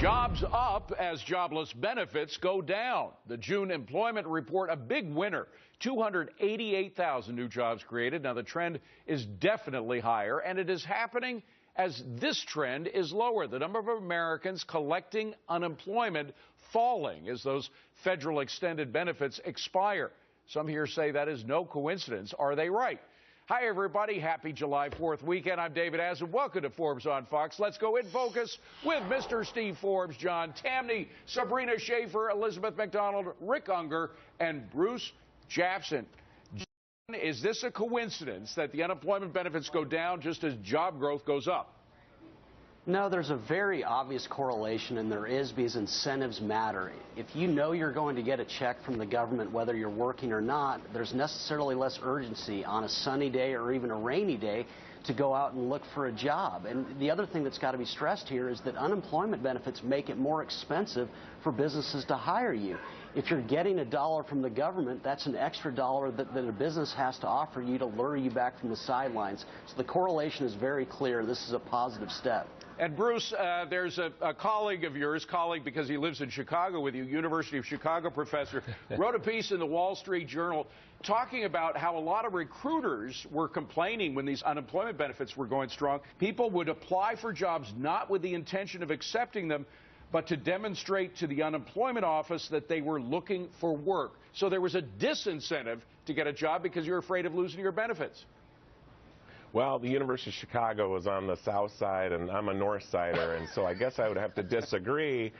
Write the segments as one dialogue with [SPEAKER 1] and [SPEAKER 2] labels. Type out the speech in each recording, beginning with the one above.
[SPEAKER 1] Jobs up as jobless benefits go down. The June employment report, a big winner. 288,000 new jobs created. Now, the trend is definitely higher, and it is happening as this trend is lower. The number of Americans collecting unemployment falling as those federal extended benefits expire. Some here say that is no coincidence. Are they right? Hi, everybody. Happy July 4th weekend. I'm David Aslan. Welcome to Forbes on Fox. Let's go in focus with Mr. Steve Forbes, John Tamny, Sabrina Schaefer, Elizabeth McDonald, Rick Unger, and Bruce Jackson. John, is this a coincidence that the unemployment benefits go down just as job growth goes up?
[SPEAKER 2] No, there's a very obvious correlation, and there is because incentives matter. If you know you're going to get a check from the government, whether you're working or not, there's necessarily less urgency on a sunny day or even a rainy day to go out and look for a job. And the other thing that's got to be stressed here is that unemployment benefits make it more expensive for businesses to hire you. If you're getting $1 from the government, that's an extra $1 that a business has to offer you to lure you back from the sidelines. So the correlation is very clear. This is a positive step.
[SPEAKER 1] And Bruce, there's a colleague of yours, because he lives in Chicago with you, University of Chicago professor, wrote a piece in the Wall Street Journal talking about how a lot of recruiters were complaining when these unemployment benefits were going strong. People would apply for jobs not with the intention of accepting them, but to demonstrate to the unemployment office that they were looking for work. So there was a disincentive to get a job because you're afraid of losing your benefits.
[SPEAKER 3] Well, the University of Chicago is on the south side, and I'm a north sider, and so I guess I would have to disagree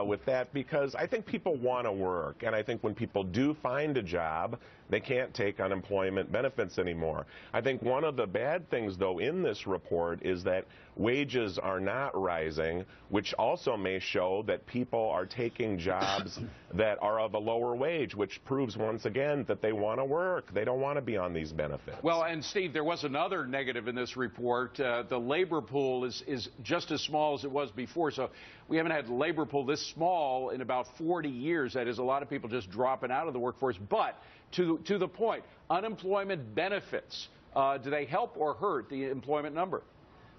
[SPEAKER 3] with that, because I think people want to work, and I think when people do find a job, they can't take unemployment benefits anymore. I think one of the bad things, though, in this report is that wages are not rising, which also may show that people are taking jobs that are of a lower wage, which proves once again that they want to work. They don't want to be on these benefits.
[SPEAKER 1] Well, and Steve, there was another negative in this report. The labor pool is just as small as it was before. So we haven't had a labor pool this small in about 40 years. That is a lot of people just dropping out of the workforce. But to the point, unemployment benefits, do they help or hurt the employment number?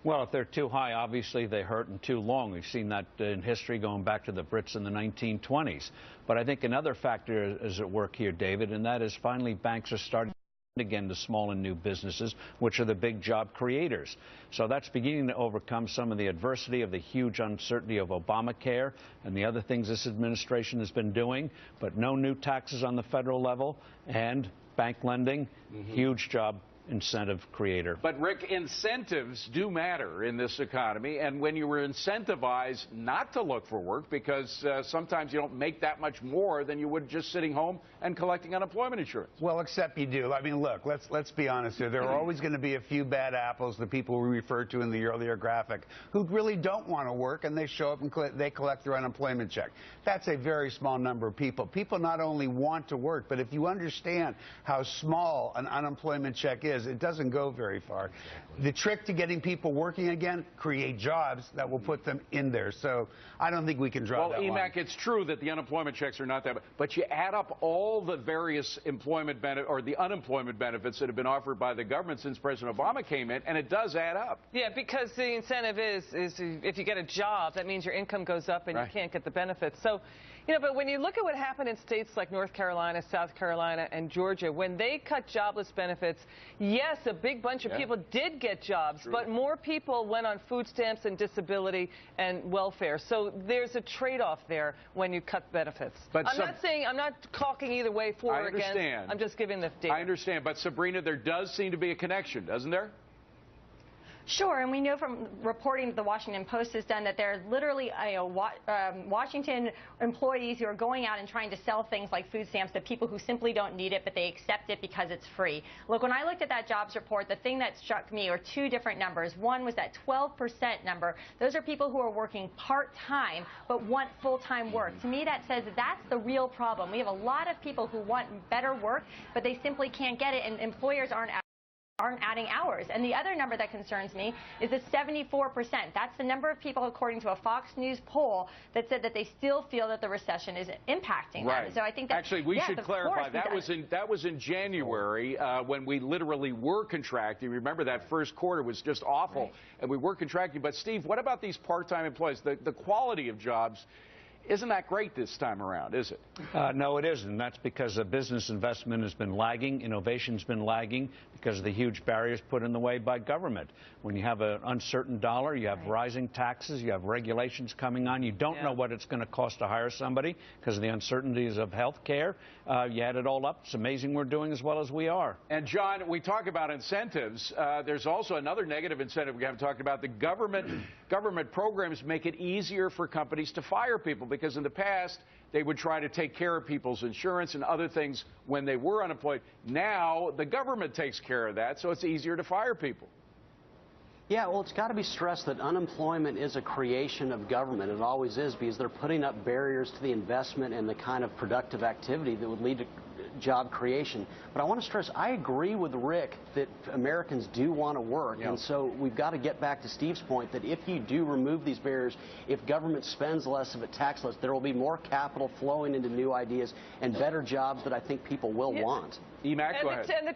[SPEAKER 4] Well, if they're too high, obviously they hurt, and too long. We've seen that in history going back to the Brits in the 1920s. But I think another factor is at work here, David, and that is finally banks are starting again to small and new businesses, which are the big job creators. So that's beginning to overcome some of the adversity of the huge uncertainty of Obamacare and the other things this administration has been doing. But no new taxes on the federal level and bank lending, huge job incentive creator.
[SPEAKER 1] But, Rick, incentives do matter in this economy, and when you were incentivized not to look for work because sometimes you don't make that much more than you would just sitting home and collecting unemployment insurance.
[SPEAKER 5] Well, except you do. I mean, look, let's be honest here. There are always going to be a few bad apples, the people we referred to in the earlier graphic, who really don't want to work, and they show up and they collect their unemployment check. That's a very small number of people. People not only want to work, but if you understand how small an unemployment check is, it doesn't go very far. The trick to getting people working again, create jobs that will put them in there. So I don't think we can draw that line.
[SPEAKER 1] Well, Emac, it's true that the unemployment checks are not that, but you add up all the various employment benefits or the unemployment benefits that have been offered by the government since President Obama came in, and it does add up.
[SPEAKER 6] Yeah, because the incentive is if you get a job, that means your income goes up and you can't get the benefits. So, you know, but when you look at what happened in states like North Carolina, South Carolina, and Georgia, when they cut jobless benefits, yes, a big bunch of people did get jobs, but more people went on food stamps and disability and welfare. So there's a trade-off there when you cut benefits. But I'm not talking either way for or against. I'm just giving the data.
[SPEAKER 1] I understand, but Sabrina, there does seem to be a connection, doesn't there?
[SPEAKER 7] Sure, and we know from reporting that the Washington Post has done that there are literally Washington employees who are going out and trying to sell things like food stamps to people who simply don't need it, but they accept it because it's free. Look, when I looked at that jobs report, the thing that struck me are two different numbers. One was that 12% number. Those are people who are working part-time but want full-time work. To me, that says that's the real problem. We have a lot of people who want better work, but they simply can't get it, and employers aren't aren't adding hours. And the other number that concerns me is that 74%. That's the number of people, according to a Fox News poll, that said that they still feel that the recession is impacting them. So I think that
[SPEAKER 1] actually we should clarify that was in January when we literally were contracting. Remember that first quarter was just awful, and we were contracting. But Steve, what about these part-time employees? The quality of jobs isn't that great this time around, is it?
[SPEAKER 4] No, it isn't. That's because the business investment has been lagging, innovation's been lagging because of the huge barriers put in the way by government. When you have an uncertain dollar, you have rising taxes, you have regulations coming on, you don't know what it's going to cost to hire somebody because of the uncertainties of health care. You add it all up, it's amazing we're doing as well as we are.
[SPEAKER 1] And John, we talk about incentives. There's also another negative incentive we haven't talked about. The government programs make it easier for companies to fire people, because in the past they would try to take care of people's insurance and other things when they were unemployed. Now the government takes care of that, so it's easier to fire people.
[SPEAKER 2] Yeah, well, it's got to be stressed that unemployment is a creation of government. It always is, because they're putting up barriers to the investment and the kind of productive activity that would lead to job creation. But I want to stress, I agree with Rick that Americans do want to work. And so we've got to get back to Steve's point that if you do remove these barriers, if government spends less of it, tax less, there will be more capital flowing into new ideas and better jobs that I think people will want.
[SPEAKER 1] Emac, go ahead.
[SPEAKER 6] And the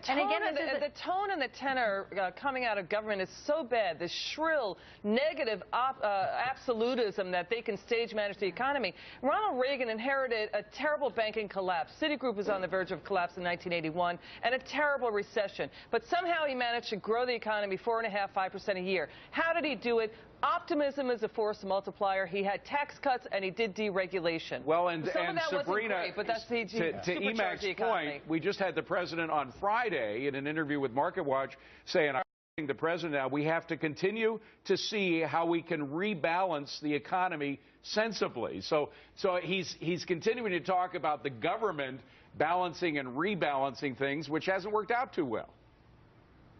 [SPEAKER 6] tone and the tenor coming out of government is so bad. The shrill, negative absolutism that they can stage manage the economy. Ronald Reagan inherited a terrible banking collapse. Citigroup was on the verge of collapse in 1981, and a terrible recession. But somehow he managed to grow the economy 4.5%, 5% a year. How did he do it? Optimism is a force multiplier. He had tax cuts and he did deregulation.
[SPEAKER 1] Well, and
[SPEAKER 6] Sabrina, great, but that's to
[SPEAKER 1] Emac's point, we just had the president on Friday in an interview with MarketWatch saying, I'm the president now, we have to continue to see how we can rebalance the economy sensibly. So he's continuing to talk about the government balancing and rebalancing things, which hasn't worked out too well.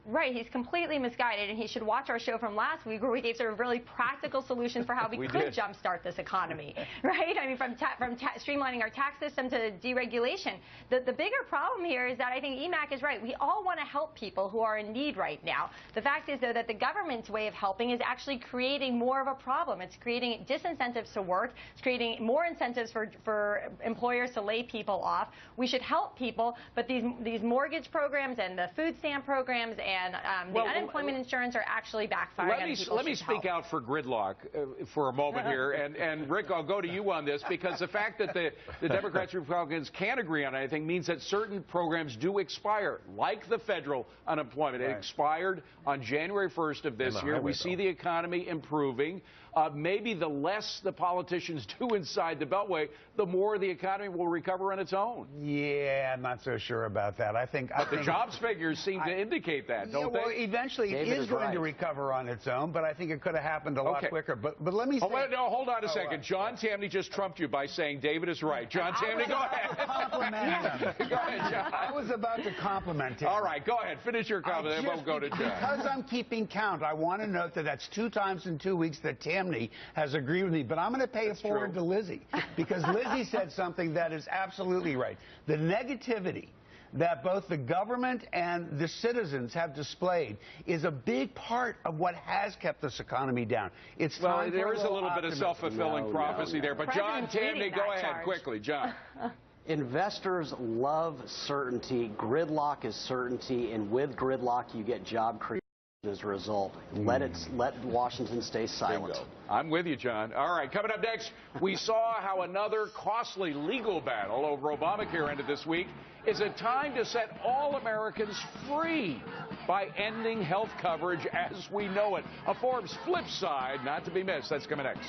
[SPEAKER 7] Right, he's completely misguided, and he should watch our show from last week where we gave sort of really practical solutions for how we could jumpstart this economy, right? I mean, from streamlining our tax system to deregulation. The bigger problem here is that I think Emac is right. We all want to help people who are in need right now. The fact is, though, that the government's way of helping is actually creating more of a problem. It's creating disincentives to work. It's creating more incentives for employers to lay people off. We should help people, but these mortgage programs and the food stamp programs and the unemployment insurance are actually backfiring on people.
[SPEAKER 1] Let me speak out for gridlock for a moment here, and Rick, I'll go to you on this, because the fact that the Democrats and Republicans can't agree on anything means that certain programs do expire, like the federal unemployment. It expired on January 1st of this year. We see the economy improving. Maybe the less the politicians do inside the Beltway, the more the economy will recover on its own.
[SPEAKER 5] Yeah, I'm not so sure about that. I think
[SPEAKER 1] the jobs figures seem to indicate that, don't they?
[SPEAKER 5] Well, eventually it is going to recover on its own, but I think it could have happened a lot quicker. But let me say...
[SPEAKER 1] no, hold on a second. John Tamny just trumped you by saying David is right. John Tamny, go ahead. Go ahead, John.
[SPEAKER 5] I was about to compliment him.
[SPEAKER 1] All right, go ahead. Finish your comment, then we'll go to John.
[SPEAKER 5] Because I'm keeping count, I want to note that that's 2 times in 2 weeks that Tamny has agreed with me. But I'm going to pay it forward to Lizzie, because Lizzie said something that is absolutely right. The negativity that both the government and the citizens have displayed is a big part of what has kept this economy down. It's time
[SPEAKER 1] there is a little bit of self-fulfilling prophecy there. But John Tamny, go ahead quickly, John.
[SPEAKER 2] Investors love certainty. Gridlock is certainty, and with gridlock you get job creation as a result. Let Washington stay silent.
[SPEAKER 1] I'm with you, John. All right, coming up next, we saw how another costly legal battle over Obamacare ended this week. Is it time to set all Americans free by ending health coverage as we know it? A Forbes flip side not to be missed. That's coming next.